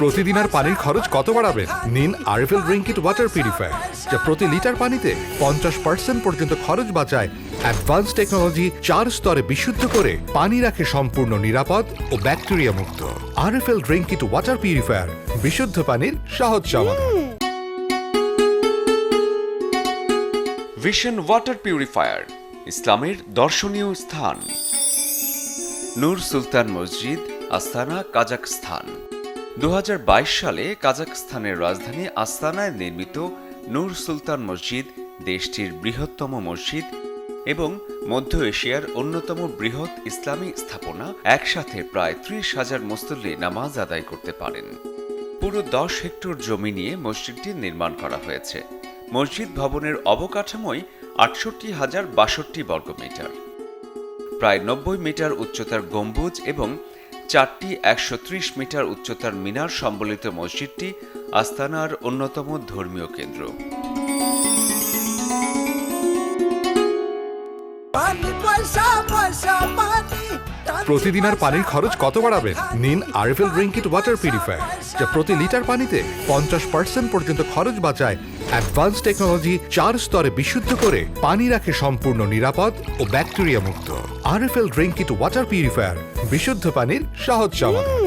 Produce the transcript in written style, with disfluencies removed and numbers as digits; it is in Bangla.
প্রতিদিন আর পানির খরচ কত বাড়াবেন? নিন RFL drink it water purifier, যা প্রতি লিটার পানিতে 50% পর্যন্ত খরচ বাঁচায়। অ্যাডভান্স টেকনোলজি 4 স্তরে বিশুদ্ধ করে পানি রাখে সম্পূর্ণ নিরাপদ ও ব্যাকটেরিয়া মুক্ত। RFL drink it water purifier, বিশুদ্ধ পানির সহজ সমাধান। ভিশন ওয়াটার পিউরিফায়ার ইসলামের দর্শনীয় স্থান। নূর সুলতান মসজিদ, আস্তানা, কাজাখস্তান। 2022 সালে কাজাখস্তানের রাজধানী আস্তানায় নির্মিত নূর সুলতান মসজিদ দেশটির বৃহত্তম মসজিদ এবং মধ্য এশিয়ার অন্যতম বৃহৎ ইসলামী স্থাপনা। একসাথে প্রায় 30,000 মুসল্লি নামাজ আদায় করতে পারেন। পুরো 10 হেক্টর জমি নিয়ে মসজিদটি নির্মাণ করা হয়েছে। মসজিদ ভবনের অবকাঠামোই 68,062 বর্গমিটার। প্রায় 90 মিটার উচ্চতার গম্বুজ এবং 4টি 130 মিটার উচ্চতার মিনার সম্বলিত মসজিদটি আস্তানার অন্যতম ধর্মীয় কেন্দ্র। প্রতিদিন আর পানির খরচ কত বাড়াবেন? নিন RFL drink it water purifier, যা প্রতি লিটার পানিতে 50% পর্যন্ত খরচ বাঁচায়। অ্যাডভান্স টেকনোলজি 4 স্তরে বিশুদ্ধ করে পানি রাখে সম্পূর্ণ নিরাপদ ও ব্যাকটেরিয়া মুক্ত। RFL drink it water purifier, বিশুদ্ধ পানির সহজ সমাধান।